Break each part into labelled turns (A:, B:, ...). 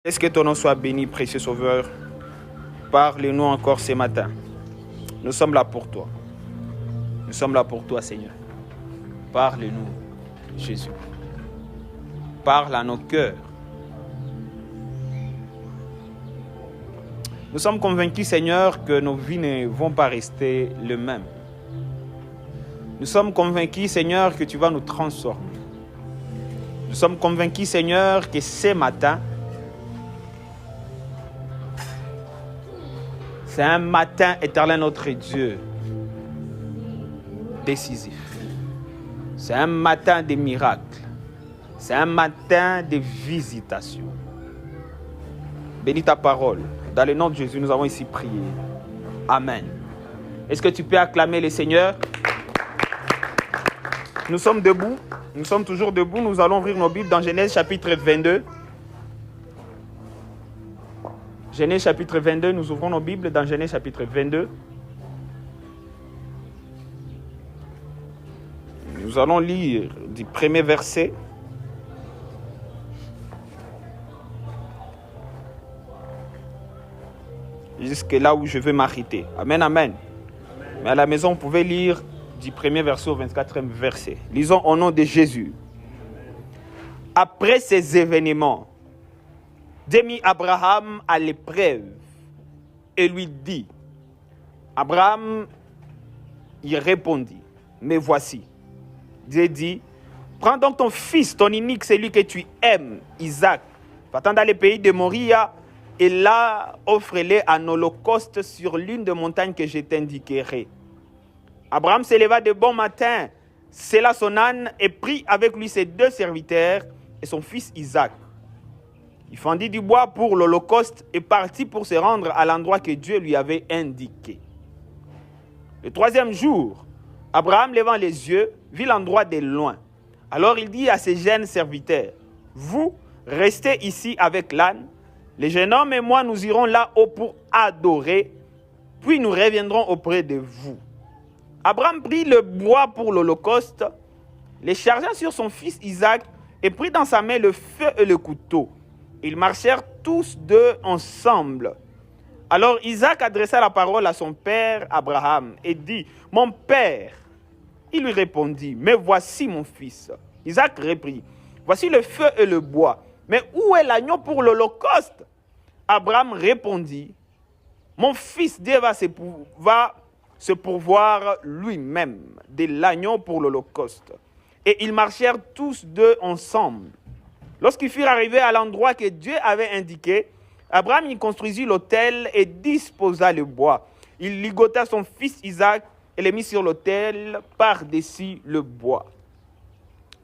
A: Est-ce que ton nom soit béni, précieux Sauveur? Parle-nous encore ce matin. Nous sommes là pour toi. Nous sommes là pour toi, Seigneur. Parle-nous, Jésus. Parle à nos cœurs. Nous sommes convaincus, Seigneur, que nos vies ne vont pas rester les mêmes. Nous sommes convaincus, Seigneur, que tu vas nous transformer. Nous sommes convaincus, Seigneur, que ce matin, c'est un matin, éternel notre Dieu, décisif. C'est un matin de miracles. C'est un matin de visitation. Bénis ta parole. Dans le nom de Jésus, nous avons ici prié. Amen. Est-ce que tu peux acclamer le Seigneur? Nous sommes debout. Nous sommes toujours debout. Nous allons ouvrir nos Bibles dans Genèse chapitre 22. Genèse chapitre 22. Nous ouvrons nos Bibles dans Genèse chapitre 22. Nous allons lire du premier verset jusque là où je veux m'arrêter. Amen, amen. Mais à la maison, vous pouvez lire du premier verset au 24e verset. Lisons au nom de Jésus. Après ces événements, Dieu mit Abraham à l'épreuve et lui dit, Abraham y répondit, mais voici. Dieu dit, prends donc ton fils, ton unique, celui que tu aimes, Isaac, va-t'en dans le pays de Moria, et là, offre-le en holocauste sur l'une des montagnes que je t'indiquerai. Abraham se leva de bon matin, sella son âne et prit avec lui ses deux serviteurs et son fils Isaac. Il fendit du bois pour l'holocauste et partit pour se rendre à l'endroit que Dieu lui avait indiqué. Le troisième jour, Abraham, levant les yeux, vit l'endroit de loin. Alors il dit à ses jeunes serviteurs, « Vous, restez ici avec l'âne. Les jeunes hommes et moi, nous irons là-haut pour adorer, puis nous reviendrons auprès de vous. » Abraham prit le bois pour l'holocauste, les chargea sur son fils Isaac et prit dans sa main le feu et le couteau. Ils marchèrent tous deux ensemble. Alors Isaac adressa la parole à son père Abraham et dit, « Mon père !» Il lui répondit, « Mais voici mon fils. » Isaac reprit, « Voici le feu et le bois, mais où est l'agneau pour l'holocauste ?» Abraham répondit, « Mon fils, Dieu va se pourvoir lui-même de l'agneau pour l'holocauste. » Et ils marchèrent tous deux ensemble. Lorsqu'ils furent arrivés à l'endroit que Dieu avait indiqué, Abraham y construisit l'autel et disposa le bois. Il ligota son fils Isaac et le mit sur l'autel par-dessus le bois.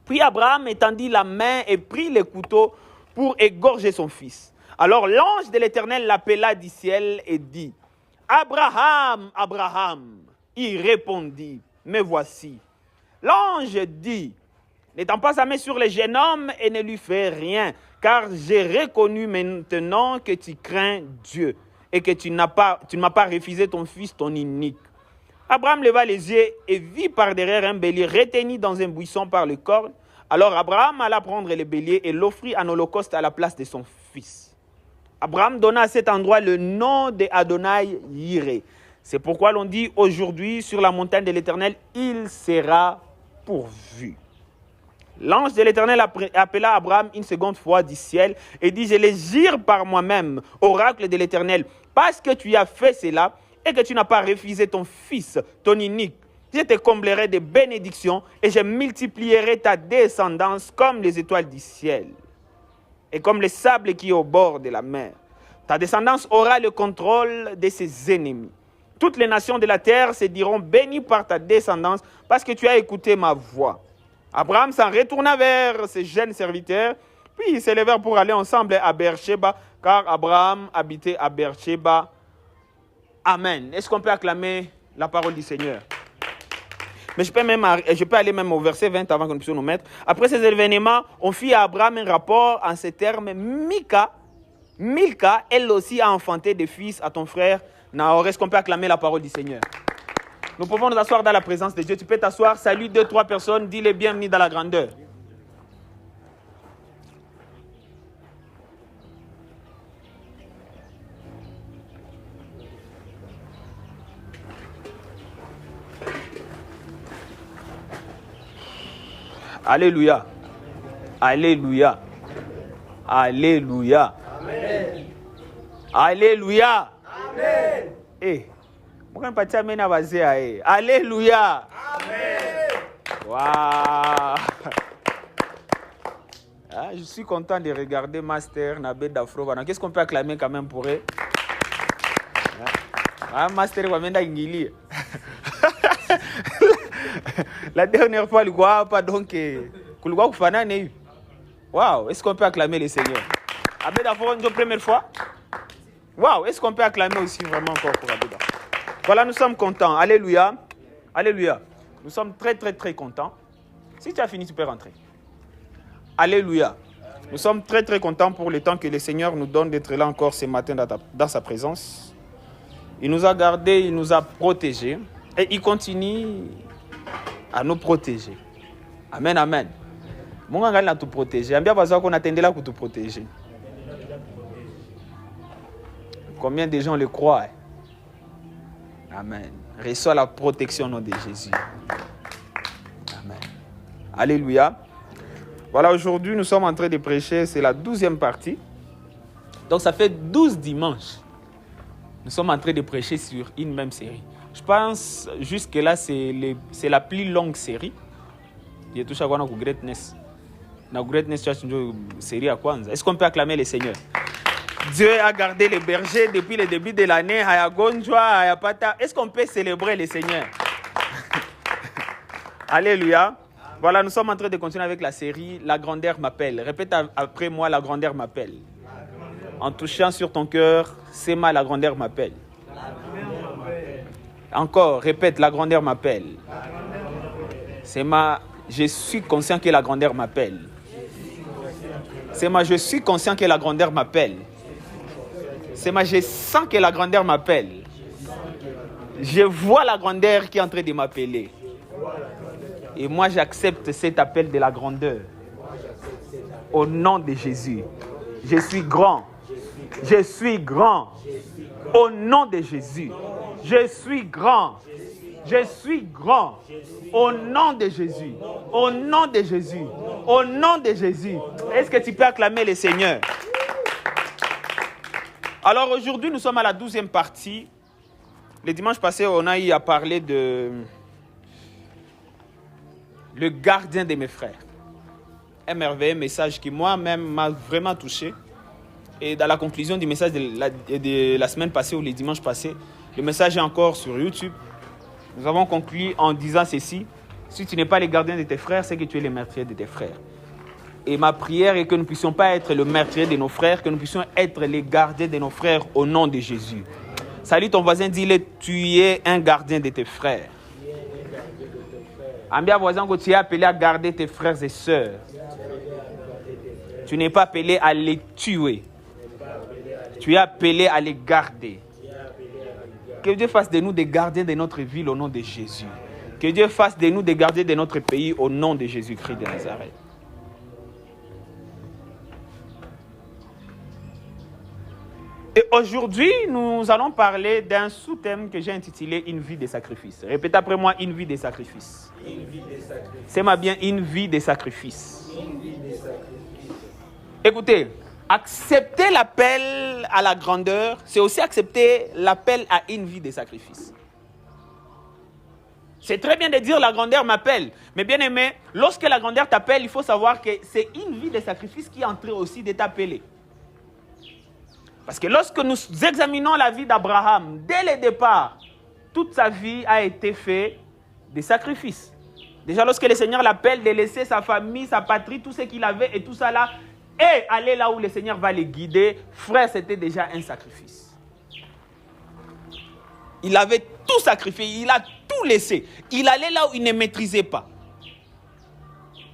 A: Puis Abraham étendit la main et prit le couteau pour égorger son fils. Alors l'ange de l'Éternel l'appela du ciel et dit, « Abraham, Abraham !» Il répondit, « Me voici. » L'ange dit, « N'étends pas sa main sur le jeune homme et ne lui fais rien, car j'ai reconnu maintenant que tu crains Dieu et que tu ne m'as pas refusé ton fils, ton unique. » Abraham leva les yeux et vit par derrière un bélier retenu dans un buisson par le corne. Alors Abraham alla prendre le bélier et l'offrit en holocauste à la place de son fils. Abraham donna à cet endroit le nom d'Adonai Yireh. C'est pourquoi l'on dit aujourd'hui sur la montagne de l'Éternel, il sera pourvu. L'ange de l'Éternel appela Abraham une seconde fois du ciel et dit, je les jure par moi-même, oracle de l'Éternel, parce que tu as fait cela et que tu n'as pas refusé ton fils, ton unique. Je te comblerai de bénédictions et je multiplierai ta descendance comme les étoiles du ciel et comme le sable qui est au bord de la mer. Ta descendance aura le contrôle de ses ennemis. Toutes les nations de la terre se diront bénies par ta descendance parce que tu as écouté ma voix. Abraham s'en retourna vers ses jeunes serviteurs, puis ils s'élevèrent pour aller ensemble à Beersheba, car Abraham habitait à Beersheba. Amen. Est-ce qu'on peut acclamer la parole du Seigneur? Mais je peux aller même au verset 20 avant que nous puissions nous mettre. Après ces événements, on fit à Abraham un rapport en ces termes. Milka, elle aussi a enfanté des fils à ton frère Nahor. Est-ce qu'on peut acclamer la parole du Seigneur? Nous pouvons nous asseoir dans la présence de Dieu. Tu peux t'asseoir, salue 2-3 personnes, dis les bienvenus dans la grandeur. Alléluia. Alléluia. Alléluia.
B: Amen.
A: Alléluia.
B: Amen.
A: Eh, moi quand je amène à baser Alléluia.
B: Amen.
A: Waouh. Ah, je suis content de regarder Master Nabé Dafro. Qu'est-ce qu'on peut acclamer quand même pour eux? Ah, Master Wamenda Ingili. La dernière fois, le quoi pas donc Kulwa Kufana n'est. Waouh, est-ce qu'on peut acclamer le Seigneur? Abé Dafro, une première fois? Waouh, est-ce qu'on peut acclamer aussi vraiment encore pour Abé Dafro? Voilà, nous sommes contents. Alléluia. Alléluia. Nous sommes très, très, très contents. Si tu as fini, tu peux rentrer. Alléluia. Nous sommes très, très contents pour le temps que le Seigneur nous donne d'être là encore ce matin dans sa présence. Il nous a gardés, il nous a protégés. Et il continue à nous protéger. Amen, amen. Mon gars, il a tout protégé. Il y a besoin qu'on attendait là pour te protéger. Combien de gens le croient? Amen. Reçois la protection au nom de Jésus. Amen. Alléluia. Voilà, aujourd'hui, nous sommes en train de prêcher. C'est la 12e partie. Donc, ça fait 12 dimanches. Nous sommes en train de prêcher sur une même série. Je pense, jusque-là, c'est la plus longue série. Il y a tout ça qu'on a Greatness. La Greatness Church, série à quoi? Est-ce qu'on peut acclamer le Seigneur? Dieu a gardé les bergers depuis le début de l'année. Est-ce qu'on peut célébrer le Seigneur? Alléluia. Voilà, nous sommes en train de continuer avec la série La grandeur m'appelle. Répète après moi, la grandeur m'appelle. En touchant sur ton cœur, c'est ma la grandeur m'appelle. Encore, répète, la grandeur m'appelle. C'est ma, je suis conscient que la grandeur m'appelle. C'est ma, je suis conscient que la grandeur m'appelle. C'est ma, je sens que la grandeur m'appelle. Je vois la grandeur qui est en train de m'appeler. Et moi, j'accepte cet appel de la grandeur. Au nom de Jésus. Je suis grand. Je suis grand. Au nom de Jésus. Je suis grand. Je suis grand. Au nom de Jésus. Au nom de Jésus. Au nom de Jésus. Est-ce que tu peux acclamer le Seigneur? Alors aujourd'hui, nous sommes à la 12e partie. Le dimanche passé, on a eu à parler de le gardien de mes frères. Un merveilleux message qui moi-même m'a vraiment touché. Et dans la conclusion du message de la semaine passée ou le dimanche passé, le message est encore sur YouTube. Nous avons conclu en disant ceci: si tu n'es pas le gardien de tes frères, c'est que tu es le meurtrier de tes frères. Et ma prière est que nous ne puissions pas être le meurtrier de nos frères, que nous puissions être les gardiens de nos frères au nom de Jésus. Salut ton voisin, dis-le, tu es un gardien de tes frères. Ambia voisin que tu es appelé à garder tes frères et sœurs. Tu n'es pas appelé à les tuer. Tu es appelé à les garder. Que Dieu fasse de nous des gardiens de notre ville au nom de Jésus. Que Dieu fasse de nous des gardiens de notre pays au nom de Jésus-Christ de Nazareth. Et aujourd'hui, nous allons parler d'un sous-thème que j'ai intitulé « Une vie de sacrifice ». Répétez après moi « Une vie de sacrifice ». C'est ma bien « Une vie de sacrifice ». Écoutez, accepter l'appel à la grandeur, c'est aussi accepter l'appel à une vie de sacrifice. C'est très bien de dire la grandeur m'appelle, mais bien aimé, lorsque la grandeur t'appelle, il faut savoir que c'est une vie de sacrifice qui est en train aussi de t'appeler. Parce que lorsque nous examinons la vie d'Abraham, dès le départ, toute sa vie a été faite de sacrifices. Déjà, lorsque le Seigneur l'appelle de laisser sa famille, sa patrie, tout ce qu'il avait et tout ça là, et aller là où le Seigneur va les guider, frère, c'était déjà un sacrifice. Il avait tout sacrifié, il a tout laissé. Il allait là où il ne maîtrisait pas.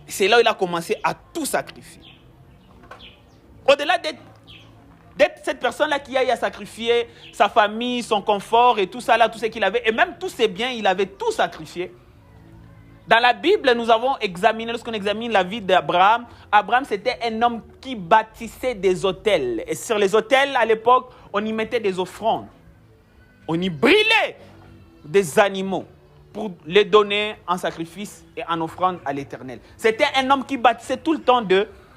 A: C'est là où il a commencé à tout sacrifier. Au-delà d'être cette personne-là qui a sacrifié sa famille, son confort et tout ça là, tout ce qu'il avait, et même tous ses biens, il avait tout sacrifié. Dans la Bible, nous avons examiné, lorsqu'on examine la vie d'Abraham, Abraham c'était un homme qui bâtissait des autels. Et sur les autels, à l'époque, on y mettait des offrandes. On y brûlait des animaux. pour les donner en sacrifice et en offrande à l'Éternel. C'était un homme qui bâtissait tout le temps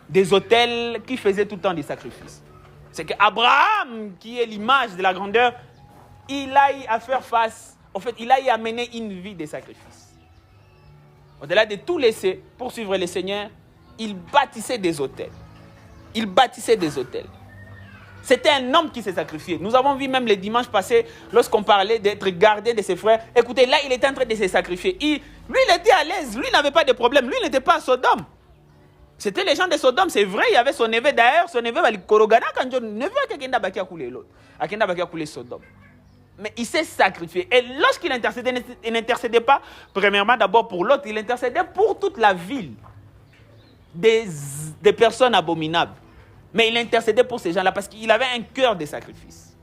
A: des autels, qui faisait tout le temps des sacrifices. C'est qu'Abraham, qui est l'image de la grandeur, il a eu à faire face, en fait, il a eu à mener une vie de sacrifice. Au-delà de tout laisser pour suivre le Seigneur, il bâtissait des autels. Il bâtissait des autels. C'était un homme qui s'est sacrifié. Nous avons vu même le dimanche passé, lorsqu'on parlait d'être gardien de ses frères. Écoutez, là, il était en train de se sacrifier. Lui, il était à l'aise. Lui, il n'avait pas de problème. Lui, il n'était pas à Sodome. C'était les gens de Sodome, c'est vrai. Il y avait son neveu. D'ailleurs, son neveu, il korogana quand il neveu qui a coulé l'autre. Qui a coulé Sodome. Mais il s'est sacrifié. Et lorsqu'il intercédait, il n'intercédait pas, premièrement, d'abord pour l'autre, il intercédait pour toute la ville. Des personnes abominables. Mais il intercédait pour ces gens-là parce qu'il avait un cœur de sacrifice.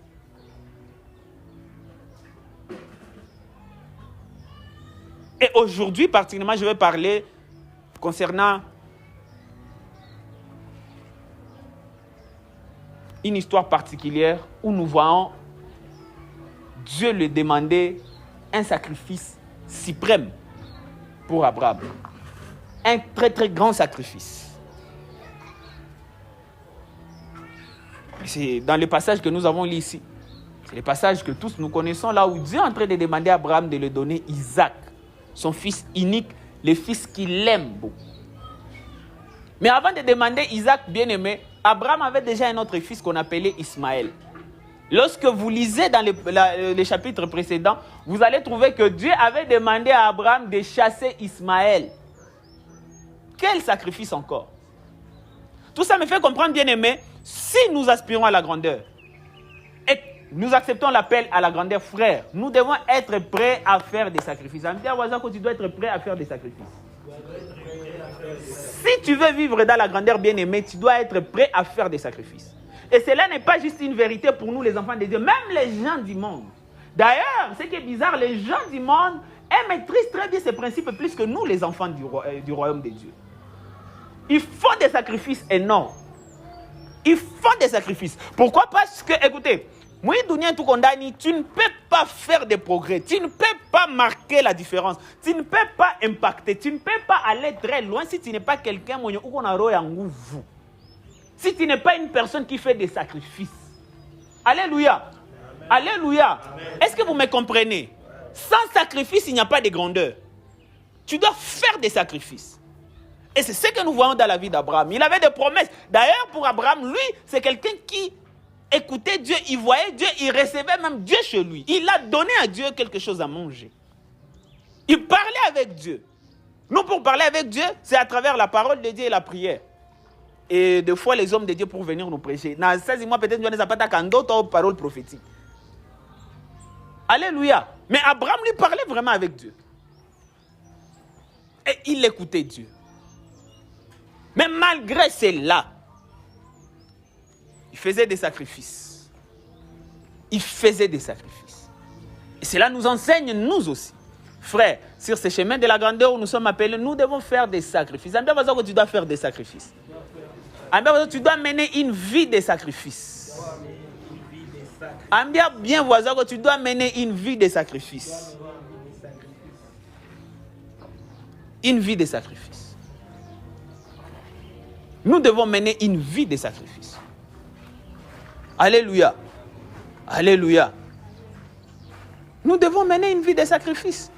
A: Et aujourd'hui, particulièrement, je vais parler concernant une histoire particulière où nous voyons Dieu lui demander un sacrifice suprême pour Abraham. Un très très grand sacrifice. C'est dans le passage que nous avons lu ici. C'est le passage que tous nous connaissons, là où Dieu est en train de demander à Abraham de lui donner Isaac, son fils unique, le fils qu'il aime beaucoup. Mais avant de demander Isaac bien-aimé, Abraham avait déjà un autre fils qu'on appelait Ismaël. Lorsque vous lisez dans les chapitres précédents, vous allez trouver que Dieu avait demandé à Abraham de chasser Ismaël. Quel sacrifice encore? Tout ça me fait comprendre, bien-aimé, si nous aspirons à la grandeur et nous acceptons l'appel à la grandeur, frère, nous devons être prêts à faire des sacrifices. Ça me dit à voisin que tu dois être prêt à faire des sacrifices. Si tu veux vivre dans la grandeur, bien-aimé, tu dois être prêt à faire des sacrifices. Et cela n'est pas juste une vérité pour nous, les enfants de Dieu, même les gens du monde. D'ailleurs, ce qui est bizarre, les gens du monde maîtrisent très bien ces principes plus que nous, les enfants du royaume de Dieu. Ils font des sacrifices énormes. Ils font des sacrifices. Pourquoi? Parce que, écoutez, moi, tu ne peux pas faire des progrès. Tu ne peux pas marquer la différence. Tu ne peux pas impacter. Tu ne peux pas aller très loin si tu n'es pas quelqu'un si tu n'es pas une personne qui fait des sacrifices. Alléluia. Alléluia. Est-ce que vous me comprenez? Sans sacrifice, il n'y a pas de grandeur. Tu dois faire des sacrifices. Et c'est ce que nous voyons dans la vie d'Abraham. Il avait des promesses. D'ailleurs, pour Abraham, lui, c'est quelqu'un qui écoutait Dieu, il voyait Dieu, il recevait même Dieu chez lui. Il a donné à Dieu quelque chose à manger. Il parlait avec Dieu. Nous, pour parler avec Dieu, c'est à travers la parole de Dieu et la prière. Et des fois, les hommes de Dieu pour venir nous prêcher. Dans 16 mois, peut-être, nous n'avons pas d'autres paroles prophétiques. Alléluia. Mais Abraham lui parlait vraiment avec Dieu. Et il écoutait Dieu. Mais malgré cela, il faisait des sacrifices. Il faisait des sacrifices. Et cela nous enseigne, nous aussi. Frères, sur ce chemin de la grandeur où nous sommes appelés, nous devons faire des sacrifices. Tu dois faire des sacrifices. Tu dois mener une vie de sacrifices. Bien voisin que tu dois mener une vie de sacrifices. Une vie de sacrifices. Nous devons mener une vie de sacrifices. Alléluia. Alléluia. Nous devons mener une vie de sacrifices.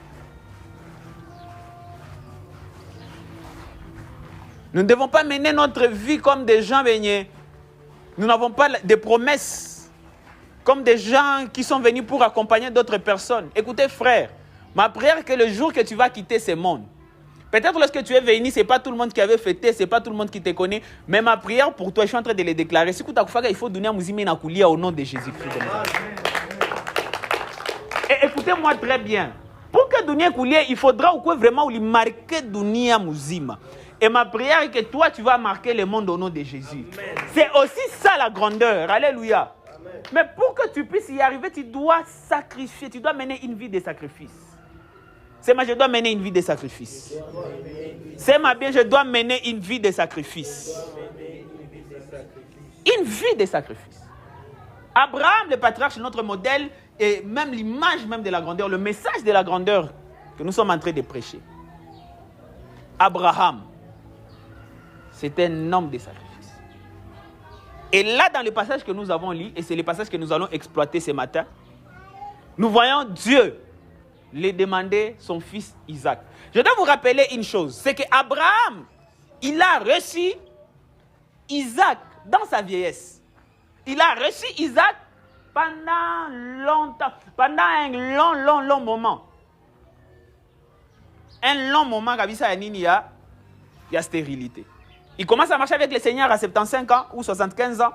A: Nous ne devons pas mener notre vie comme des gens baignés. Nous n'avons pas de promesses comme des gens qui sont venus pour accompagner d'autres personnes. Écoutez, frère, ma prière est que le jour que tu vas quitter ce monde, peut-être lorsque tu es venu, ce n'est pas tout le monde qui avait fêté, ce n'est pas tout le monde qui te connaît, mais ma prière pour toi, je suis en train de le déclarer. Il faut donner à Mouzime Nakoulia au nom de Jésus-Christ. Et écoutez-moi très bien. Pour que Dunia Koulia, il faudra vraiment lui marquer Dunia Mouzima. Et ma prière est que toi, tu vas marquer le monde au nom de Jésus. Amen. C'est aussi ça la grandeur. Alléluia. Amen. Mais pour que tu puisses y arriver, tu dois sacrifier. Tu dois mener une vie de sacrifice. C'est ma, je dois mener une vie de sacrifice. C'est ma bien, je dois mener une vie de sacrifice. Une vie de sacrifice. Abraham, le patriarche, notre modèle, et même l'image même de la grandeur, le message de la grandeur que nous sommes en train de prêcher. Abraham, c'est un homme de sacrifice. Et là, dans le passage que nous avons lu, et c'est le passage que nous allons exploiter ce matin, nous voyons Dieu lui demander son fils Isaac. Je dois vous rappeler une chose, c'est qu'Abraham, il a reçu Isaac dans sa vieillesse. Il a reçu Isaac pendant longtemps, pendant un long moment. Un long moment, il y a stérilité. Il commence à marcher avec le Seigneur à 75 ans ou 75 ans.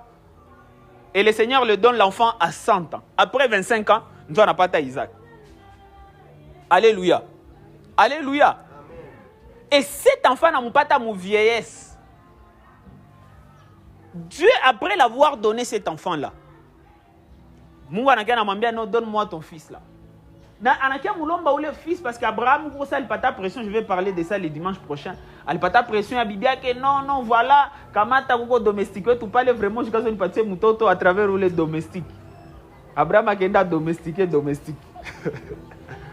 A: Et le Seigneur lui donne l'enfant à 100 ans. Après 25 ans, nous n'avons pas Isaac. Alléluia. Alléluia. Amen. Et cet enfant n'a pas ta vieillesse. Dieu, après l'avoir donné cet enfant-là, donne-moi ton fils là. Anakia Moulomba ou le fils, parce qu'Abraham, pour ça, il n'a pas pression, je vais parler de ça le dimanche prochain. Il n'a pas pression à Bibia que non, voilà, comment tu as domestiqué, tu parles vraiment jusqu'à ce que tu aies à travers les domestiques. Abraham a domestiqué.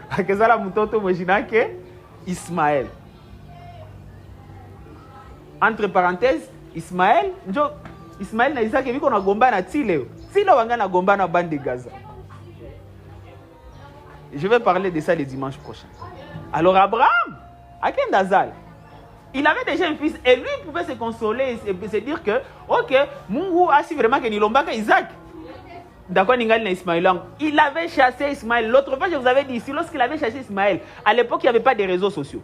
A: Akezala mutoto mwejina ke Ismaël. Entre parenthèses, Ismaël na Isaac viko na gomba na Tile. Tile wanga na gomba na bande de Gaza. Je vais parler de ça le dimanche prochain. Alors Abraham, Akendazal, il avait déjà un fils et lui pouvait se consoler et se dire que OK, Mungu a si vraiment que nilombaka Isaac. D'accord, il avait chassé Ismaël. L'autre fois, je vous avais dit ici, lorsqu'il avait chassé Ismaël, à l'époque, il n'y avait pas de réseaux sociaux.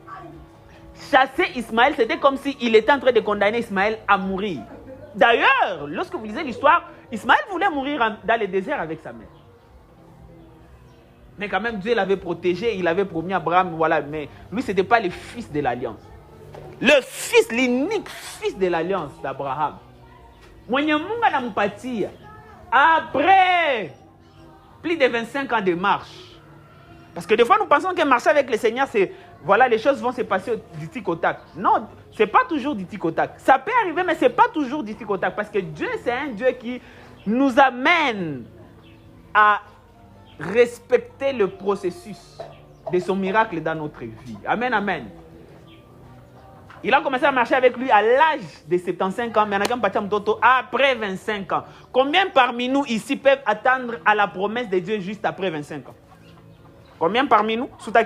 A: Chasser Ismaël, c'était comme s'il était en train de condamner Ismaël à mourir. D'ailleurs, lorsque vous lisez l'histoire, Ismaël voulait mourir dans le désert avec sa mère. Mais quand même, Dieu l'avait protégé, il avait promis à Abraham, voilà, mais lui, ce n'était pas le fils de l'alliance. Le fils, l'unique fils de l'alliance d'Abraham. Après plus de 25 ans de marche. Parce que des fois, nous pensons que marcher avec le Seigneur, c'est, voilà, les choses vont se passer du tic au tac. Non, ce n'est pas toujours du tic au tac. Ça peut arriver, mais ce n'est pas toujours du tic au tac. Parce que Dieu, c'est un Dieu qui nous amène à respecter le processus de son miracle dans notre vie. Amen, amen. Il a commencé à marcher avec lui à l'âge de 75 ans, mais après 25 ans. Combien parmi nous ici peuvent attendre à la promesse de Dieu juste après 25 ans? Combien parmi nous? Il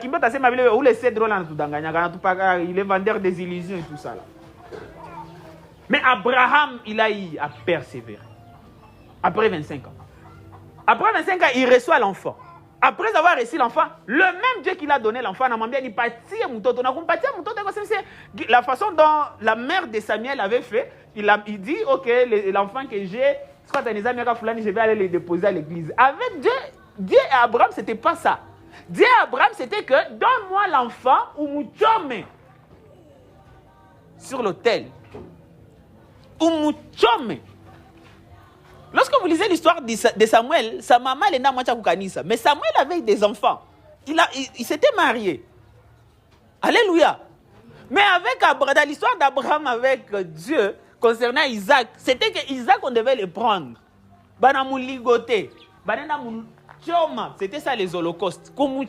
A: est vendeur des illusions et tout ça. Là. Mais Abraham, il a eu à persévérer. Après 25 ans. Après 25 ans, il reçoit l'enfant. Après avoir reçu l'enfant, le même Dieu qui l'a donné l'enfant, la façon dont la mère de Samuel avait fait, il dit, ok, l'enfant que j'ai, je vais aller le déposer à l'église. Avec Dieu et Abraham, ce n'était pas ça. Dieu et Abraham, c'était que, donne-moi l'enfant ou mouchome sur l'autel. Ou mouchome. Lorsque vous lisez l'histoire de Samuel, sa maman est née à Koukanissa. Mais Samuel avait des enfants. Il s'était marié. Alléluia. Mais dans l'histoire d'Abraham avec Dieu, concernant Isaac, c'était que Isaac, on devait le prendre. C'était ça les holocaustes. Donc,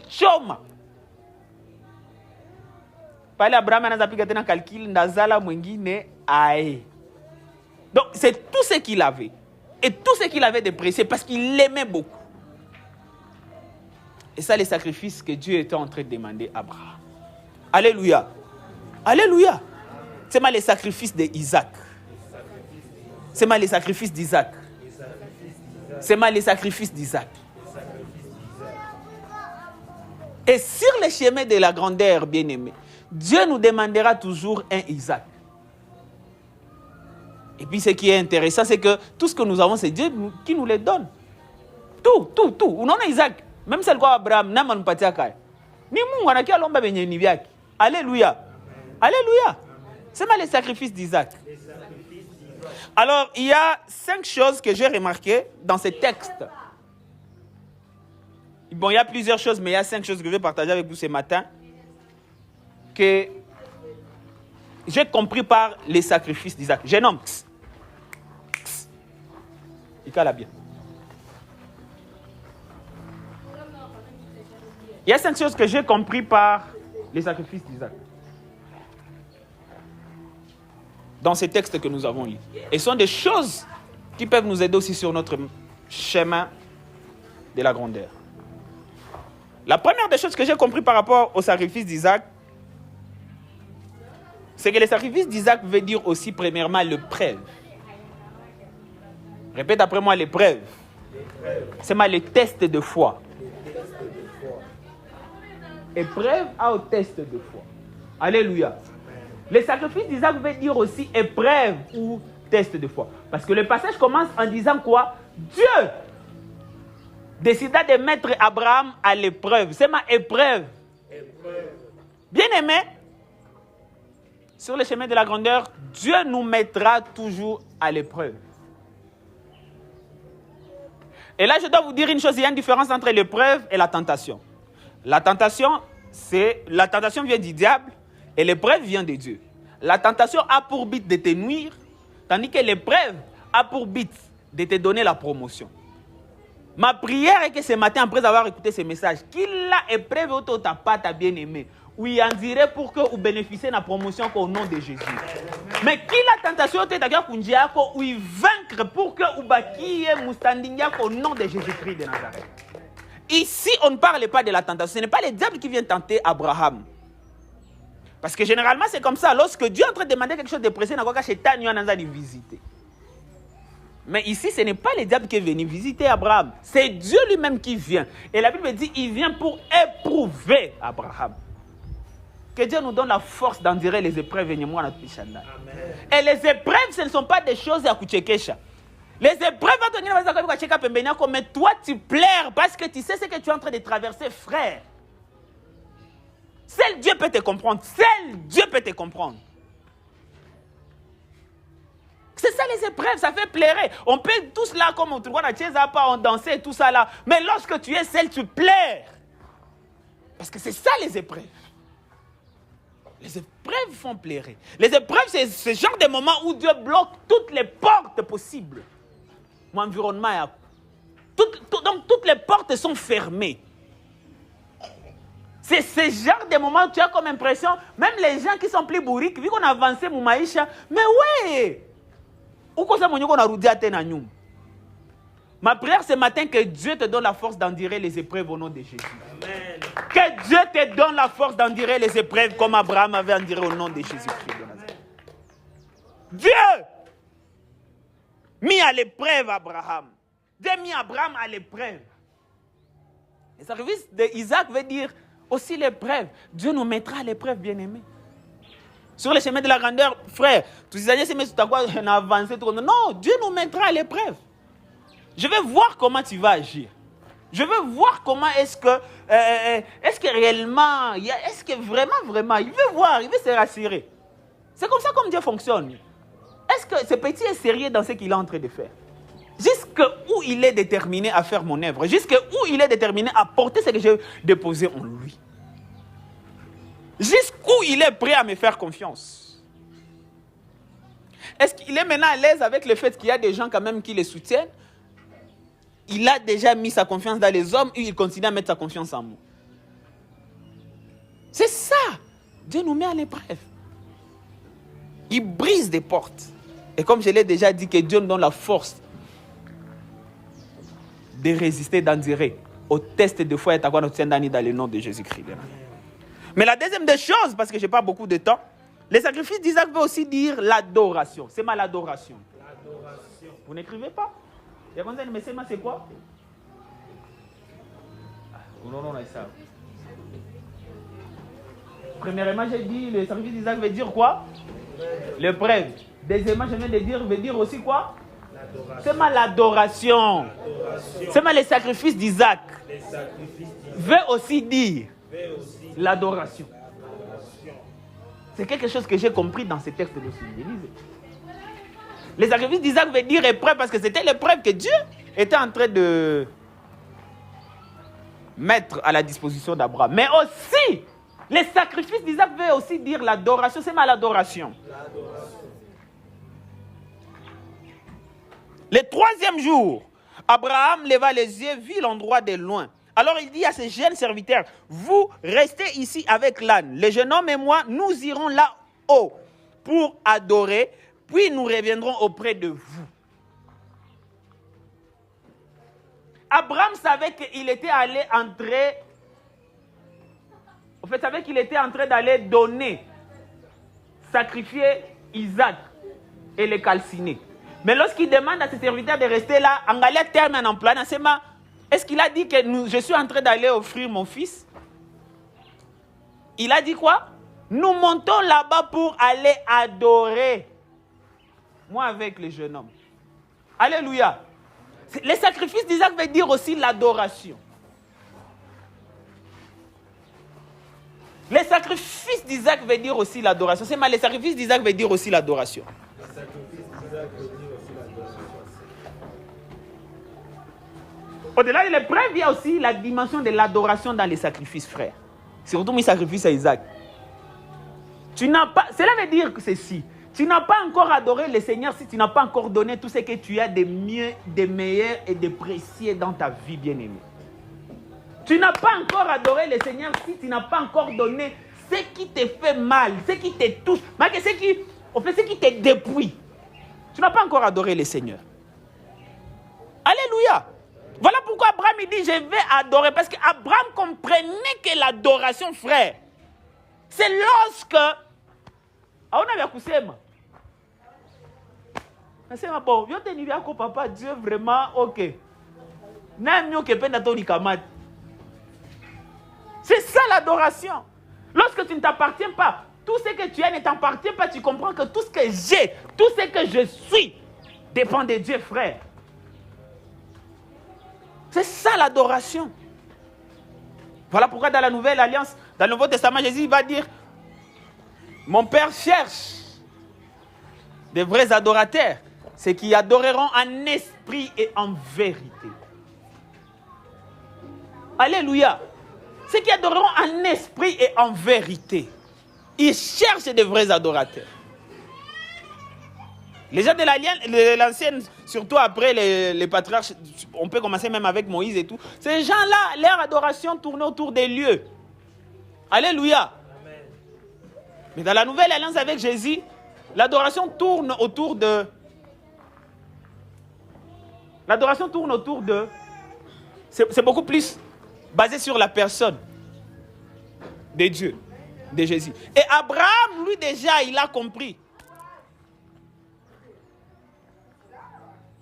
A: c'est tout ce qu'il avait. Et tout ce qu'il avait de précieux parce qu'il l'aimait beaucoup. Et ça, les sacrifices que Dieu était en train de demander à Abraham. Alléluia. Alléluia. C'est mal les sacrifices d'Isaac. C'est mal les sacrifices d'Isaac. C'est mal les sacrifices d'Isaac. Et sur le chemin de la grandeur, bien-aimé, Dieu nous demandera toujours un Isaac. Et puis ce qui est intéressant, c'est que tout ce que nous avons, c'est Dieu qui nous les donne. Tout. On a Isaac. Même celle quoi Abraham, n'a pas de ni mungu anakia lomba benye ni biaki. Alléluia. Alléluia. C'est mal les sacrifices d'Isaac. Alors, il y a 5 choses que j'ai remarquées dans ce texte. Bon, il y a plusieurs choses, mais il y a 5 choses que je vais partager avec vous ce matin que j'ai compris par les sacrifices d'Isaac. Jeune homme. Il cala bien. Il y a 5 choses que j'ai compris par les sacrifices d'Isaac. Dans ces textes que nous avons lus. Et ce sont des choses qui peuvent nous aider aussi sur notre chemin de la grandeur. La première des choses que j'ai compris par rapport au sacrifice d'Isaac, c'est que le sacrifice d'Isaac veut dire aussi premièrement l'épreuve. Répète après moi, l'épreuve. C'est le test de foi. Épreuve au test de foi. Alléluia. Le sacrifice d'Isaac veut dire aussi épreuve ou test de foi. Parce que le passage commence en disant quoi? Dieu décida de mettre Abraham à l'épreuve. C'est ma épreuve. Bien aimé, sur le chemin de la grandeur, Dieu nous mettra toujours à l'épreuve. Et là, je dois vous dire une chose, il y a une différence entre l'épreuve et la tentation. La tentation vient du diable et l'épreuve vient de Dieu. La tentation a pour but de te nuire, tandis que l'épreuve a pour but de te donner la promotion. Ma prière est que ce matin, après avoir écouté ce message, qu'il a épreuve au ta pas ta bien-aimé, oui, en dirait pour que vous bénéficiez de la promotion au nom de Jésus. Mais qu'il a tentation ou vaincre pour que vous bakiez moustandinga au nom de Jésus-Christ de Nazareth. Ici, on ne parle pas de la tentation. Ce n'est pas le diable qui vient tenter Abraham. Parce que généralement, c'est comme ça. Lorsque Dieu est en train de demander quelque chose de précis, il y a de visiter. Mais ici, ce n'est pas le diable qui est venu visiter Abraham. C'est Dieu lui-même qui vient. Et la Bible dit qu'il vient pour éprouver Abraham. Que Dieu nous donne la force d'endurer les épreuves. Et les épreuves, ce ne sont pas des choses à Kuchekesha. Les épreuves, mais toi, tu pleures parce que tu sais ce que tu es en train de traverser, frère. Seul Dieu peut te comprendre. Seul Dieu peut te comprendre. C'est ça les épreuves, ça fait pleurer. On peut tous là, comme on trouve on dansait, tout ça là. Mais lorsque tu es seul, tu pleures. Parce que c'est ça les épreuves. Les épreuves font pleurer. Les épreuves, c'est ce genre de moment où Dieu bloque toutes les portes possibles. Mon environnement, donc toutes les portes sont fermées. C'est ce genre de moment où tu as comme impression, même les gens qui sont plus bourriques, vu qu'on a avancé mon maïcha, mais ouais, ma prière ce matin, que Dieu te donne la force d'endurer les épreuves au nom de Jésus. Amen. Que Dieu te donne la force d'endurer les épreuves comme Abraham avait enduré au nom de Jésus-Christ. Dieu mis à l'épreuve Abraham. Dieu mis Abraham à l'épreuve. Le sacrifice d'Isaac veut dire aussi l'épreuve. Dieu nous mettra à l'épreuve, bien-aimés. Sur le chemin de la grandeur, frère, tous ces années, c'est on a avancé. Non, Dieu nous mettra à l'épreuve. Je vais voir comment tu vas agir. Je veux voir comment est-ce que réellement, est-ce que vraiment, il veut voir, il veut se rassurer. C'est comme ça comme Dieu fonctionne. Est-ce que ce petit est sérieux dans ce qu'il est en train de faire? Jusqu'où il est déterminé à faire mon œuvre, jusqu'où il est déterminé à porter ce que j'ai déposé en lui. Jusqu'où il est prêt à me faire confiance. Est-ce qu'il est maintenant à l'aise avec le fait qu'il y a des gens quand même qui le soutiennent? Il a déjà mis sa confiance dans les hommes et il continue à mettre sa confiance en moi. C'est ça. Dieu nous met à l'épreuve. Il brise des portes. Et comme je l'ai déjà dit, que Dieu nous donne la force de résister, d'endurer au test de foi et à quoi nous tiendons dans le nom de Jésus-Christ. Mais la deuxième des choses, parce que je n'ai pas beaucoup de temps, le sacrifice d'Isaac veut aussi dire l'adoration. C'est l'adoration. Vous n'écrivez pas? Mais c'est quoi? Non, ça. Premièrement, j'ai dit le sacrifice d'Isaac veut dire quoi? L'épreuve. Deuxièmement, je viens de dire, veut dire aussi quoi? C'est l'adoration. C'est le sacrifice d'Isaac. Veut aussi dire l'adoration. C'est quelque chose que j'ai compris dans ce texte de Lisez. Les sacrifices d'Isaac veut dire épreuve parce que c'était l'épreuve que Dieu était en train de mettre à la disposition d'Abraham. Mais aussi, les sacrifices d'Isaac veut aussi dire l'adoration. C'est l'adoration. Le troisième jour, Abraham leva les yeux, vit l'endroit de loin. Alors il dit à ses jeunes serviteurs, vous restez ici avec l'âne. Le jeune homme et moi, nous irons là-haut pour adorer, puis nous reviendrons auprès de vous. Abraham savait qu'il était allé entrer, en fait, savait qu'il était en train d'aller donner, sacrifier Isaac et le calciner. Mais lorsqu'il demande à ses serviteurs de rester là, en galère terme en emploi, est-ce qu'il a dit que je suis en train d'aller offrir mon fils? Il a dit quoi? Nous montons là-bas pour aller adorer. Moi avec le jeune homme. Alléluia. Le sacrifice d'Isaac veut dire aussi l'adoration. Le sacrifice d'Isaac veut dire aussi l'adoration. C'est mal, le sacrifice d'Isaac veut dire aussi l'adoration.
B: Le sacrifice d'Isaac veut dire aussi l'adoration.
A: Au-delà de l'épreuve, il y a aussi la dimension de l'adoration dans les sacrifices, frères. Surtout mes sacrifices à Isaac. Cela veut dire que ceci. Tu n'as pas encore adoré le Seigneur si tu n'as pas encore donné tout ce que tu as de mieux, de meilleur et de précieux dans ta vie, bien-aimée. Tu n'as pas encore adoré le Seigneur si tu n'as pas encore donné ce qui te fait mal, ce qui te touche, ce qui te dépouille. Tu n'as pas encore adoré le Seigneur. Alléluia. Voilà pourquoi Abraham il dit je vais adorer. Parce qu'Abraham comprenait que l'adoration, frère, c'est lorsque... Ah, on avait kusema. Nasema bon, yote ni vyako papa, Dieu vraiment OK. Même yo kependa to likamati. C'est ça l'adoration. Lorsque tu ne t'appartiens pas, tout ce que tu as ne t'appartient pas, tu comprends que tout ce que j'ai, tout ce que je suis, dépend de Dieu, frère. C'est ça l'adoration. Voilà pourquoi dans la Nouvelle Alliance, dans le Nouveau Testament, Jésus va dire, mon Père cherche des vrais adorateurs, ceux qui adoreront en esprit et en vérité. Alléluia. Ceux qui adoreront en esprit et en vérité. Ils cherchent des vrais adorateurs. Les gens de l'ancienne, surtout après les patriarches, on peut commencer même avec Moïse et tout. Ces gens-là, leur adoration tournait autour des lieux. Alléluia. Amen. Mais dans la nouvelle alliance avec Jésus, l'adoration tourne autour de... L'adoration tourne autour de... C'est beaucoup plus basé sur la personne de Dieu, de Jésus. Et Abraham, lui déjà, il a compris.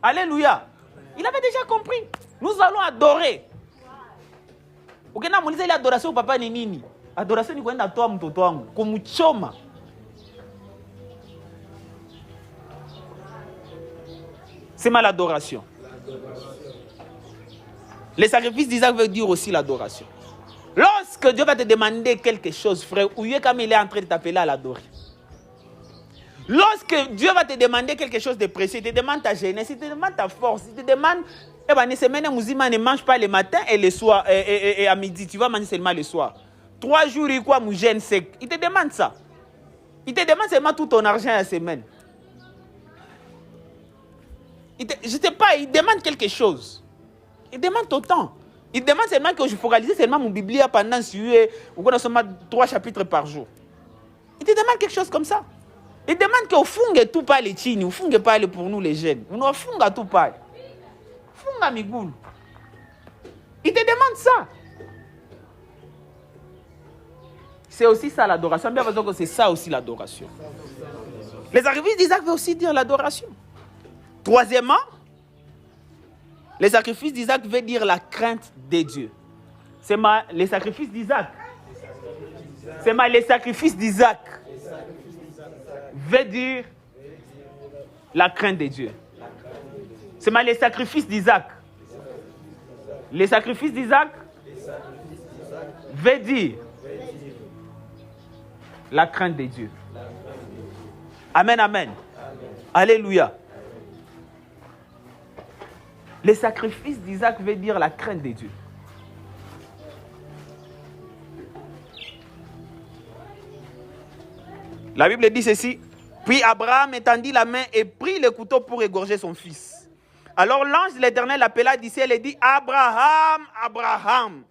A: Alléluia. Il avait déjà compris. Nous allons adorer. Ok, na mulisa ile adoration papa ni nini? Adoration ni kwenda toa mtoto wangu, kumchoma. C'est mal l'adoration. Le sacrifice d'Isaac veut dire aussi l'adoration. Lorsque Dieu va te demander quelque chose, frère, ou comme il est en train de t'appeler à l'adorer. Lorsque Dieu va te demander quelque chose de précieux, il te demande ta jeunesse, il te demande ta force, il te demande, ne mange pas le matin et le soir, et à midi, tu vas manger seulement le soir. 3 jours, il quoi, mon jeûne sec. Il te demande ça. Il te demande seulement tout ton argent à la semaine. Je ne sais pas, il demande quelque chose. Il demande ton temps. Il demande seulement que je focalise seulement mon Bible pendant seulement 3 chapitres par jour. Il te demande quelque chose comme ça. Il demande qu'on funge tout pas les chini, on funge pas pour nous les jeunes. On funge tout pas. Funga migoul. Il te demande ça. C'est aussi ça l'adoration. Bien parce que c'est ça aussi l'adoration. Les sacrifices d'Isaac veut aussi dire l'adoration. Troisièmement, les sacrifices d'Isaac veut dire la crainte de Dieu. C'est les sacrifices d'Isaac. C'est les sacrifices d'Isaac. Veut dire la crainte de Dieu. C'est les sacrifices d'Isaac. Les sacrifices d'Isaac veut dire la crainte de Dieu. Amen, amen. Alléluia. Les sacrifices d'Isaac veut dire la crainte de Dieu. La Bible dit ceci. Puis Abraham étendit la main et prit le couteau pour égorger son fils. Alors l'ange de l'Éternel l'appela du ciel et dit, Abraham, Abraham.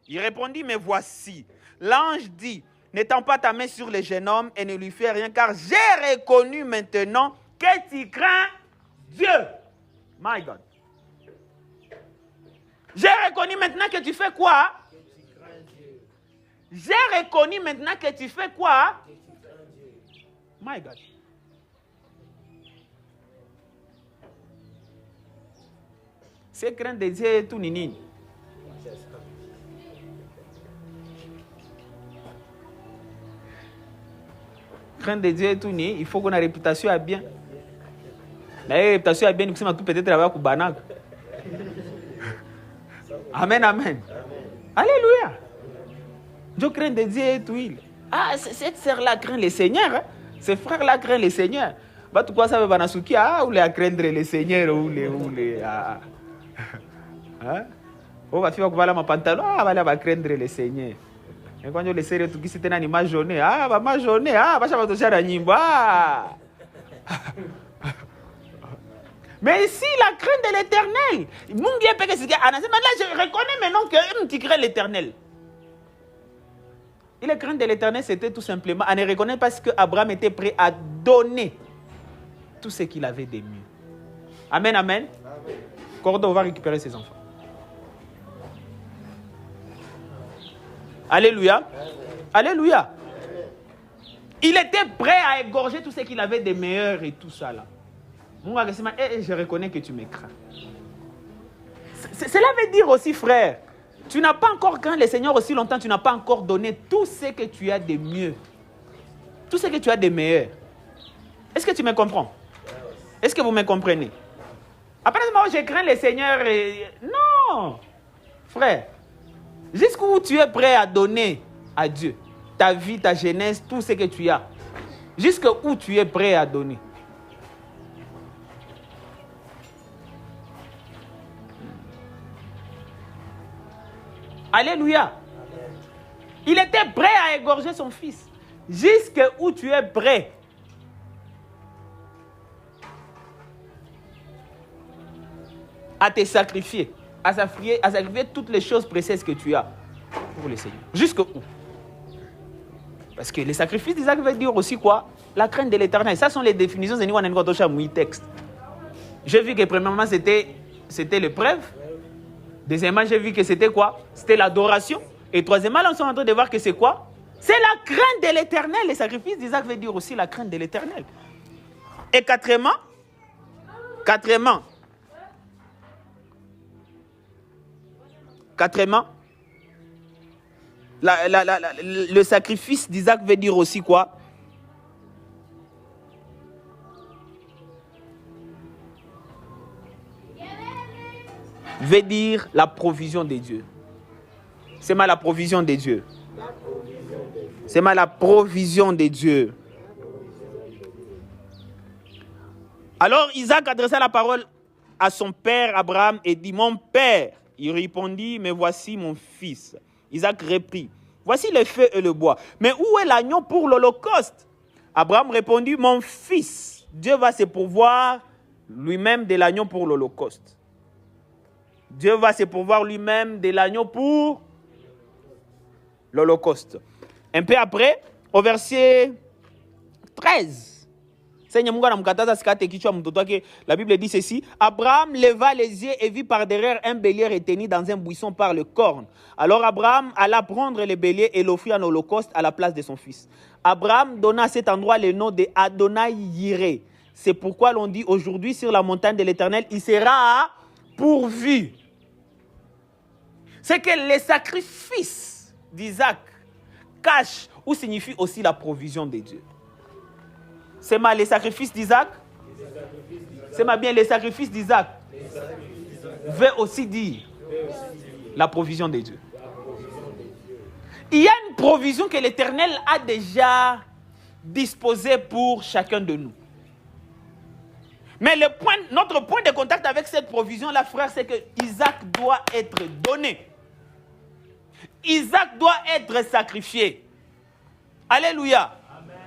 A: Il répondit, mais voici. L'ange dit, n'étends pas ta main sur le jeune homme et ne lui fais rien, car j'ai reconnu maintenant que tu crains Dieu. My God. J'ai reconnu maintenant que tu fais quoi? J'ai reconnu maintenant que tu fais quoi? My God. C'est craindre de Dieu tout nini. Craindre de Dieu tout nini, il faut qu'on ait une réputation à bien. Mais la réputation à bien, nous sommes tout peut-être travailler au Banak. Amen, amen. Alléluia. Je crains de Dieu et tout. Ah, cette sœur-là craint le Seigneur. Hein? Ces frères-là craignent le Seigneur. Bah, tu quoi ça veut banasuki? Ah, ou les à craindre le Seigneur, ou les. Ah. Hein? Oh, va faire quoi là, ma pantalon? Ah, va craindre le Seigneur. Et quand je le Seigneur, tout qui c'était un animal jaune. Ah, va ma jaune. Ah, va changer à nimba. Mais ici, la crainte de l'Éternel. Mon Dieu, là, je reconnais maintenant que tu crains l'Éternel. Et la crainte de l'Éternel, c'était tout simplement à ne reconnaître parce qu'Abraham était prêt à donner tout ce qu'il avait de mieux. Amen, amen. Cordo va récupérer ses enfants. Alléluia. Alléluia. Il était prêt à égorger tout ce qu'il avait de meilleur et tout ça là. Je reconnais que tu me crains. Cela veut dire aussi, frère, tu n'as pas encore craint le Seigneur aussi longtemps, tu n'as pas encore donné tout ce que tu as de mieux. Tout ce que tu as de meilleur. Est-ce que tu me comprends? Est-ce que vous me comprenez? Après ce moment, je crains le Seigneur et... Non! Frère, jusqu'où tu es prêt à donner à Dieu ta vie, ta jeunesse, tout ce que tu as. Jusqu'où tu es prêt à donner. Alléluia. Il était prêt à égorger son fils. Jusqu'où tu es prêt. À te sacrifier. À sacrifier toutes les choses précieuses que tu as pour le Seigneur. Jusqu'où? Parce que les sacrifices d'Isaac veut dire aussi quoi? La crainte de l'Éternel. Ça sont les définitions de Niwa texte. J'ai vu que premièrement c'était l'épreuve. Deuxièmement, j'ai vu que c'était quoi? C'était l'adoration. Et troisièmement, là, on est en train de voir que c'est quoi? C'est la crainte de l'Éternel. Les sacrifices d'Isaac veut dire aussi la crainte de l'Éternel. Et quatrièmement, le sacrifice d'Isaac veut dire aussi quoi? Veut dire la provision de Dieu. C'est mal la provision de Dieu. C'est mal la provision de Dieu. Alors Isaac adressa la parole à son père Abraham et dit, mon père. Il répondit, mais voici mon fils. Isaac reprit, voici le feu et le bois. Mais où est l'agneau pour l'holocauste? Abraham répondit, mon fils, Dieu va se pourvoir lui-même de l'agneau pour l'holocauste. Dieu va se pourvoir lui-même de l'agneau pour l'holocauste. Un peu après, au verset 13, la Bible dit ceci, Abraham leva les yeux et vit par derrière un bélier retenu dans un buisson par le corne. Alors Abraham alla prendre le bélier et l'offrit en holocauste à la place de son fils. Abraham donna à cet endroit le nom de Adonai Yireh. C'est pourquoi l'on dit aujourd'hui sur la montagne de l'Éternel, il sera pourvu. C'est que les sacrifices d'Isaac cachent ou signifient aussi la provision de Dieu. C'est mal les sacrifices d'Isaac. C'est mal bien les sacrifices d'Isaac. Veut aussi dire la provision de Dieu. Il y a une provision que l'Éternel a déjà disposée pour chacun de nous. Mais notre point de contact avec cette provision-là, frère, c'est que Isaac doit être donné. Isaac doit être sacrifié. Alléluia.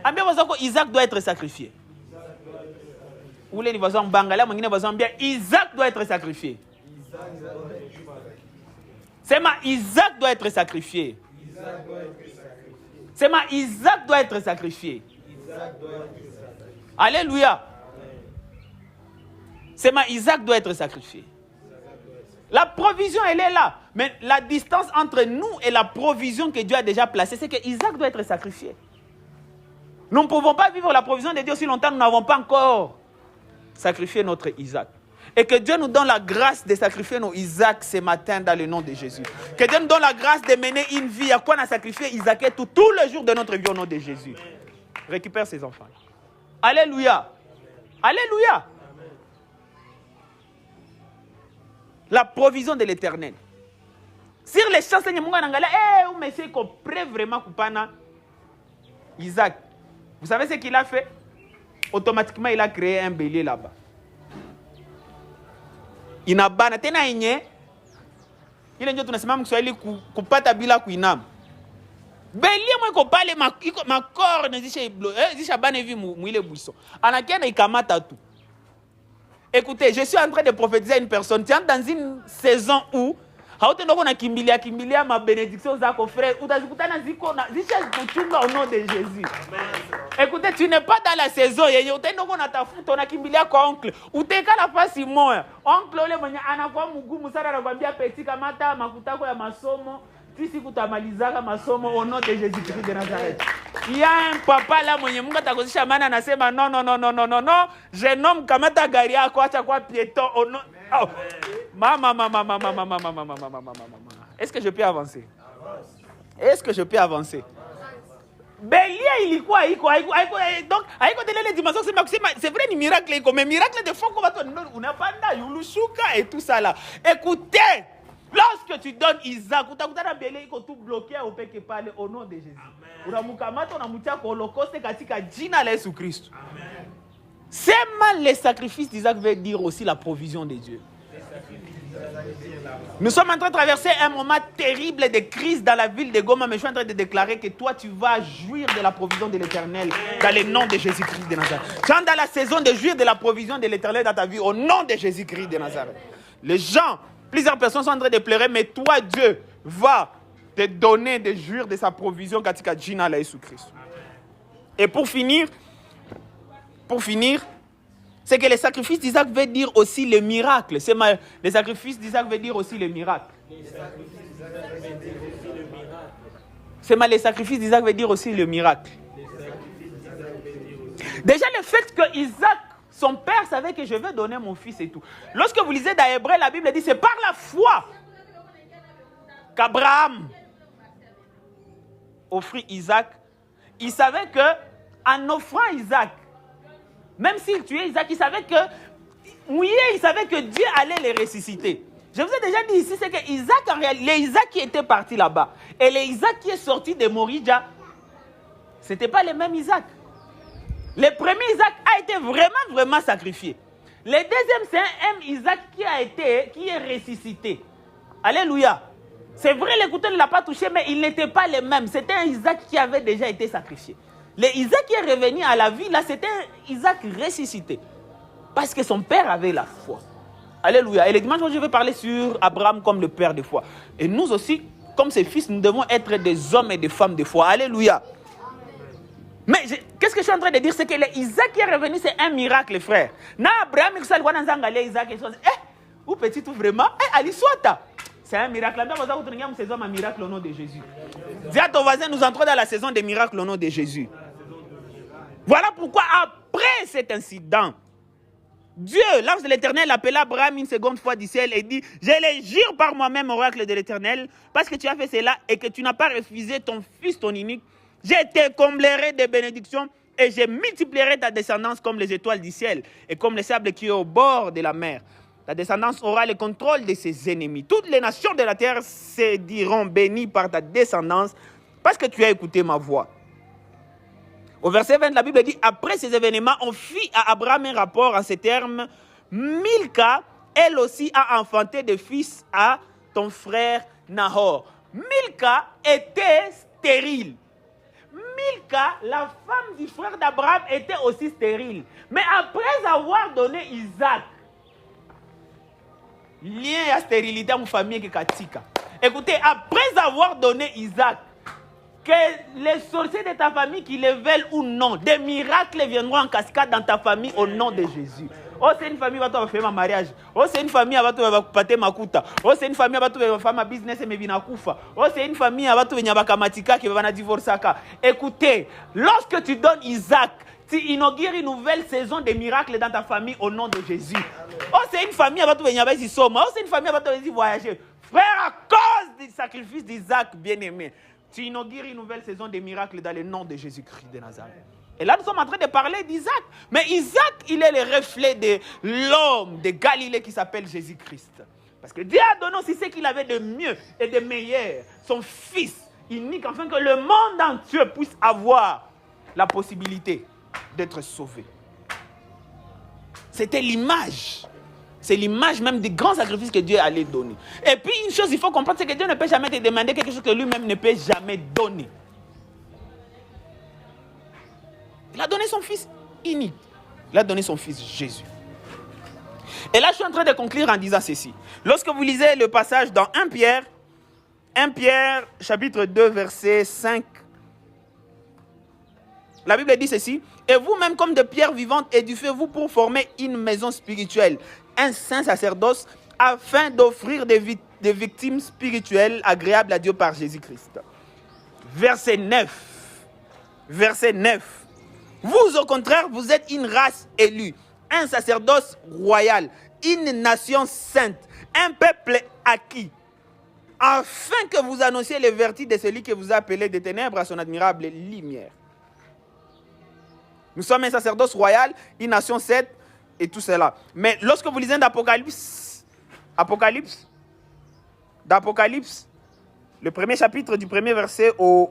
A: Amen. Isaac doit être sacrifié. Ou les voisins bangala, mon voisin bien, Isaac doit être sacrifié. C'est ma Isaac doit être sacrifié. C'est ma Isaac doit être sacrifié. Alléluia. C'est ma Isaac doit être sacrifié. La provision, elle est là. Mais la distance entre nous et la provision que Dieu a déjà placée, c'est que Isaac doit être sacrifié. Nous ne pouvons pas vivre la provision de Dieu si longtemps nous n'avons pas encore sacrifié notre Isaac. Et que Dieu nous donne la grâce de sacrifier nos Isaac ce matin dans le nom de Jésus. Que Dieu nous donne la grâce de mener une vie à quoi on a sacrifié Isaac et tous les jours de notre vie au nom de Jésus. Récupère ses enfants. Alléluia. Alléluia. La provision de l'Éternel. Sur les champs, Seigneur, monsieur, comprend vraiment Kupana Isaac. Vous savez ce qu'il a fait? Automatiquement, il a créé un bélier là-bas. Il n'a pas de temps. Il a dit que nous sommes kupata bila kuinam. Bélier moi ko parle ma corne dit bane vi muile buisson. Anakena ikamata tout. Écoutez, je suis en train de prophétiser à une personne. Tu es dans une saison où kimbilia ma bénédiction zako frère utazikutana ziko na zisha kuchunga au nom de Jésus. Écoutez, tu n'es pas dans la saison yenye utaenda uko natafuta unakimbilia kwa oncle. Uteka nafasi moja. Oncle ule mwenye anakuwa mgumu sana anakuambia petit kamata makutako ya masomo. Sisi kutamalizaka masomo au nom de Jésus-Christ de Nazareth. Il y a un papa là mwenye Mungu atakuzisha maana anasema non, je nomme kamata gari yako acha kwa piéton au nom. Oh. Maman. Est-ce que je peux avancer? Est-ce que je peux avancer? Bélier ilikuwa iko donc haiko tele les dimensions c'est vrai ni miracle iko mais miracle de fois qu'on va unapanda yulushuka et tout ça là. Écoutez, lorsque tu donnes Isaac, utakutana bélier iko tout bloqué au peke pale au nom de Jésus. Unamukamata unamutia kwa holocauste katika jina la Yesu Kristo. C'est mal les sacrifices d'Isaac veut dire aussi la provision de Dieu. Nous sommes en train de traverser un moment terrible de crise dans la ville de Goma, mais je suis en train de déclarer que toi tu vas jouir de la provision de l'Éternel dans le nom de Jésus-Christ de Nazareth. Tu es dans la saison de jouir de la provision de l'Éternel dans ta vie au nom de Jésus-Christ de Nazareth. Les gens, plusieurs personnes sont en train de pleurer, mais toi Dieu va te donner de jouir de sa provision katika jina la Yesu Christ. Et pour finir, c'est que les sacrifices d'Isaac veut dire aussi le miracle. Les sacrifices d'Isaac veut dire aussi le miracle. Les sacrifices d'Isaac veut dire aussi le miracle. Déjà le fait que Isaac, son père, savait que je vais donner mon fils et tout. Lorsque vous lisez dans Hébreu, la Bible dit c'est par la foi qu'Abraham offrit Isaac. Il savait que en offrant Isaac, même s'il tuait Isaac, il savait que Dieu allait les ressusciter. Je vous ai déjà dit ici, c'est que Isaac, en réalité, l'Isaac qui était parti là-bas et l'Isaac qui est sorti de Moridja, ce n'était pas le même Isaac. Le premier Isaac a été vraiment sacrifié. Le deuxième, c'est un Isaac qui est ressuscité. Alléluia. C'est vrai, le couteau ne l'a pas touché, mais il n'était pas le même. C'était un Isaac qui avait déjà été sacrifié. Le Isaac qui est revenu à la vie, là, c'était un Isaac ressuscité. Parce que son père avait la foi. Alléluia. Et le dimanche, je vais parler sur Abraham comme le père de foi. Et nous aussi, comme ses fils, nous devons être des hommes et des femmes de foi. Alléluia. Mais qu'est-ce que je suis en train de dire? C'est que l'Isaac qui est revenu, c'est un miracle, frère. Na Abraham, Isaac, ou petit ou vraiment, allez, soit. C'est un miracle. C'est un miracle au nom de Jésus. Dis à ton voisin, nous entrons dans la saison des miracles au nom de Jésus. Voilà pourquoi après cet incident, Dieu, l'ange de l'Éternel, appela Abraham une seconde fois du ciel et dit, je les jure par moi-même, oracle de l'Éternel, parce que tu as fait cela et que tu n'as pas refusé ton fils, ton unique, je te comblerai de bénédictions et je multiplierai ta descendance comme les étoiles du ciel et comme les sables qui est au bord de la mer. Ta descendance aura le contrôle de ses ennemis. Toutes les nations de la terre se diront bénies par ta descendance parce que tu as écouté ma voix. Au verset 20, la Bible dit, après ces événements, on fit à Abraham un rapport en ces termes. Milka, elle aussi, a enfanté des fils à ton frère Nahor. Milka était stérile. Milka, la femme du frère d'Abraham, était aussi stérile. Mais après avoir donné Isaac, lien à stérilité en famille qui katika. Écoutez, après avoir donné Isaac, que les sorciers de ta famille, qui le veulent ou non, des miracles viendront en cascade dans ta famille au nom de Jésus. Oh, c'est une famille qui va faire un mariage. Oh, c'est une famille qui va faire makuta. Oh, c'est une famille qui va faire un business et kufa. Oh, c'est une famille qui va faire kamatika qui va divorcer. Écoutez, lorsque tu donnes Isaac, tu inaugures une nouvelle saison de miracles dans ta famille au nom de Jésus. Oh, c'est une famille qui va faire soma. Oh, c'est une famille qui va faire voyager. Frère, à cause du sacrifice d'Isaac, bien-aimé, tu inaugures une nouvelle saison de miracles dans le nom de Jésus-Christ de Nazareth. Et là, nous sommes en train de parler d'Isaac. Mais Isaac, il est le reflet de l'homme de Galilée qui s'appelle Jésus-Christ. Parce que Dieu a donné aussi ce qu'il avait de mieux et de meilleur, son Fils unique, afin que le monde entier puisse avoir la possibilité d'être sauvé. C'était l'image. C'est l'image même des grands sacrifices que Dieu allait donner. Et puis, une chose, il faut comprendre, c'est que Dieu ne peut jamais te demander quelque chose que lui-même ne peut jamais donner. Il a donné son Fils unique. Il a donné son Fils Jésus. Et là, je suis en train de conclure en disant ceci. Lorsque vous lisez le passage dans 1 Pierre, chapitre 2, verset 5, la Bible dit ceci. Et vous-même, comme de pierres vivantes, édifiez-vous pour former une maison spirituelle, un saint sacerdoce, afin d'offrir des victimes spirituelles agréables à Dieu par Jésus-Christ. Verset 9. Verset 9. Vous, au contraire, vous êtes une race élue, un sacerdoce royal, une nation sainte, un peuple acquis, afin que vous annonciez les vertus de celui qui vous a appelé des ténèbres à son admirable lumière. Nous sommes un sacerdoce royal, une nation sainte et tout cela. Mais lorsque vous lisez d'Apocalypse, le premier chapitre du premier verset au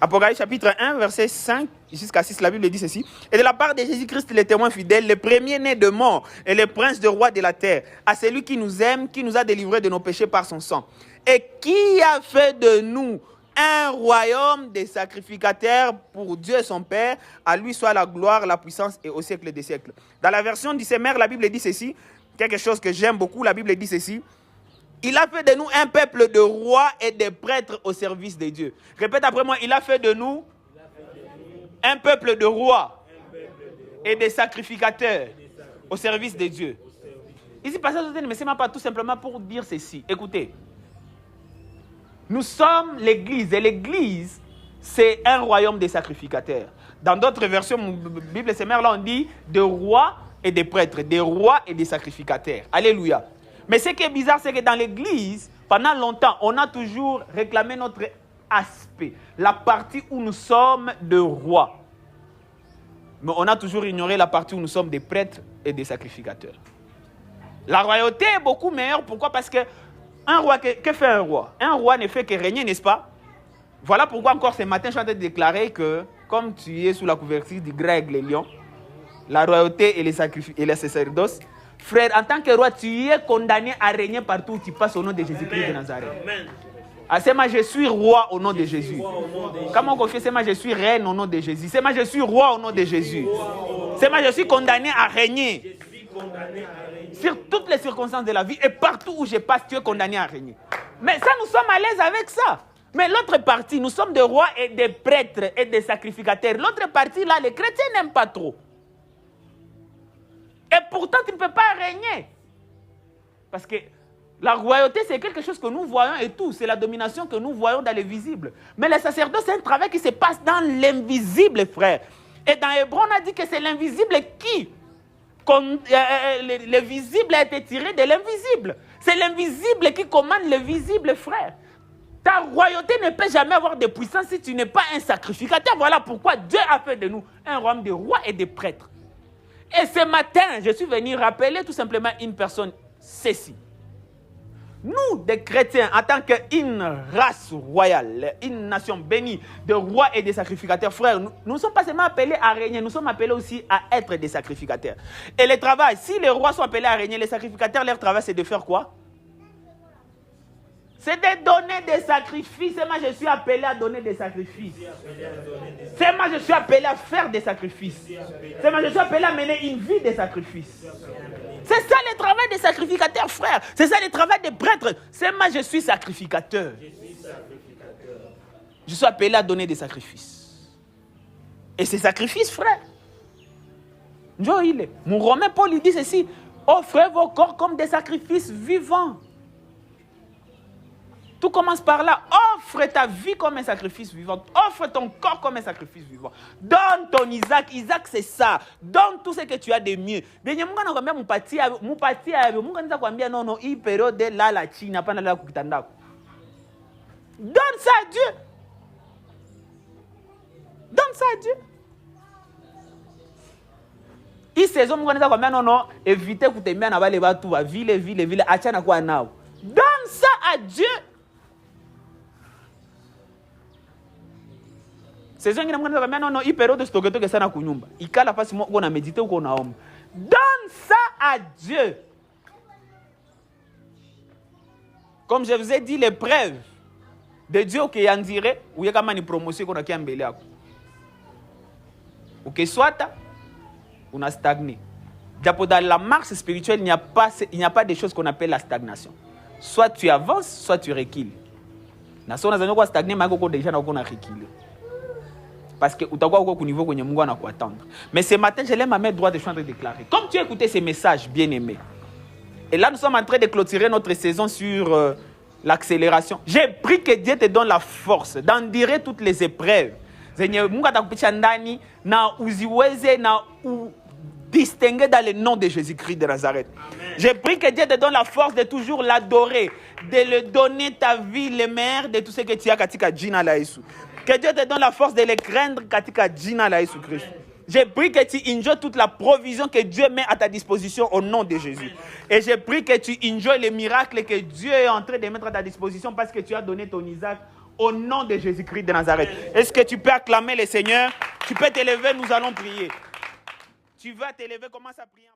A: Apocalypse chapitre 1, verset 5 jusqu'à 6, la Bible dit ceci. Et de la part de Jésus-Christ, le témoin fidèle, le premier-né de mort et le prince de roi de la terre, à celui qui nous aime, qui nous a délivrés de nos péchés par son sang, et qui a fait de nous un royaume des sacrificateurs pour Dieu et son Père. À lui soit la gloire, la puissance et au siècle des siècles. Dans la version d'Issémer, la Bible dit ceci, quelque chose que j'aime beaucoup, la Bible dit ceci. Il a fait de nous un peuple de rois et de prêtres au service de Dieu. Répète après moi, il a fait de nous un peuple de rois et de sacrificateurs au service de Dieu. Ici, passage ne me sert pas tout simplement pour dire ceci. Écoutez, nous sommes l'Église et l'Église, c'est un royaume des sacrificateurs. Dans d'autres versions, Bible Sémère, là, on dit de rois et des prêtres, des rois et des sacrificateurs. Alléluia. Mais ce qui est bizarre, c'est que dans l'Église, pendant longtemps, on a toujours réclamé notre aspect, la partie où nous sommes de rois. Mais on a toujours ignoré la partie où nous sommes des prêtres et des sacrificateurs. La royauté est beaucoup meilleure. Pourquoi? Parce que un roi, que fait un roi? Un roi ne fait que régner, n'est-ce pas? Voilà pourquoi encore ce matin, je suis en train de déclarer que, comme tu es sous la couverture du grec, les lions, la royauté et les sacerdoces, frère, en tant que roi, tu es condamné à régner partout où tu passes au nom de Jésus-Christ de Nazareth. Amen. Ah, c'est moi, je suis roi au nom de Jésus. Comment on confie? C'est moi, je suis reine au nom de Jésus. C'est moi, je suis roi au nom de Jésus. C'est moi, je suis condamné à régner. Sur toutes les circonstances de la vie et partout où je passe, tu es condamné à régner. Mais ça, nous sommes à l'aise avec ça. Mais l'autre partie, nous sommes des rois et des prêtres et des sacrificateurs. L'autre partie, là, les chrétiens n'aiment pas trop. Et pourtant, tu ne peux pas régner. Parce que la royauté, c'est quelque chose que nous voyons et tout. C'est la domination que nous voyons dans le visible. Mais le sacerdoce, c'est un travail qui se passe dans l'invisible, frère. Et dans Hébreu, on a dit que c'est l'invisible qui... le visible a été tiré de l'invisible. C'est l'invisible qui commande le visible, frère. Ta royauté ne peut jamais avoir de puissance si tu n'es pas un sacrificateur. Voilà pourquoi Dieu a fait de nous un royaume de rois et de prêtres. Et ce matin, je suis venu rappeler tout simplement une personne, ceci. Nous, des chrétiens, en tant qu'une race royale, une nation bénie de rois et de sacrificateurs, frères, nous ne sommes pas seulement appelés à régner, nous sommes appelés aussi à être des sacrificateurs. Et le travail, si les rois sont appelés à régner, les sacrificateurs, leur travail, c'est de faire quoi? C'est de donner des sacrifices. C'est moi je suis appelé à donner des sacrifices. C'est moi je suis appelé à faire des sacrifices. C'est moi je suis appelé à mener une vie de sacrifices. C'est ça le travail des sacrificateurs, frère. C'est ça le travail des prêtres. C'est moi je suis sacrificateur. Je suis appelé à donner des sacrifices. Et ces sacrifices, frère. Mon Romain Paul il dit ceci. Offrez vos corps comme des sacrifices vivants. Tout commence par là. Offre ta vie comme un sacrifice vivant. Offre ton corps comme un sacrifice vivant. Donne ton Isaac. Isaac, c'est ça. Donne tout ce que tu as de mieux. Donne ça à Dieu. Donne ça à Dieu. Évitez que tu me ville. Donne ça à Dieu. Ces gens qui ils période de stocker que ça na kunyumba. Ikala pasi mo na méditer ou na homme. Donne ça à Dieu. Comme je vous ai dit, l'épreuve de Dieu qui en dirait ou yaka mani promotion qu'on a qui embelé ako. Ou que soit on a stagné. Dans la marche spirituelle, il n'y a pas de choses qu'on appelle la stagnation. Soit tu avances, soit tu recules. Na sona zanyo kwa stagner ma ko déjà na ko na reculer. Parce que tu as au niveau où tu as attendre. Mais ce matin, je lève ma main droite et je suis en train de déclarer. Comme tu as écouté ces messages, bien-aimés, et là, nous sommes en train de clôturer notre saison sur l'accélération. J'ai pris que Dieu te donne la force d'endurer toutes les épreuves. Distinguer dans le nom de Jésus-Christ de Nazareth. J'ai pris que Dieu te donne la force de toujours l'adorer, de lui donner ta vie, le meilleur de tout ce que tu as katika jina la Yesu. Que Dieu te donne la force de les craindre katika jina la Yesu Christ. J'ai pris que tu enjoies toute la provision que Dieu met à ta disposition au nom de Jésus. Et j'ai pris que tu enjoies les miracles que Dieu est en train de mettre à ta disposition parce que tu as donné ton Isaac au nom de Jésus-Christ de Nazareth. Est-ce que tu peux acclamer le Seigneur? Tu peux t'élever, nous allons prier. Tu vas t'élever, commence à prier.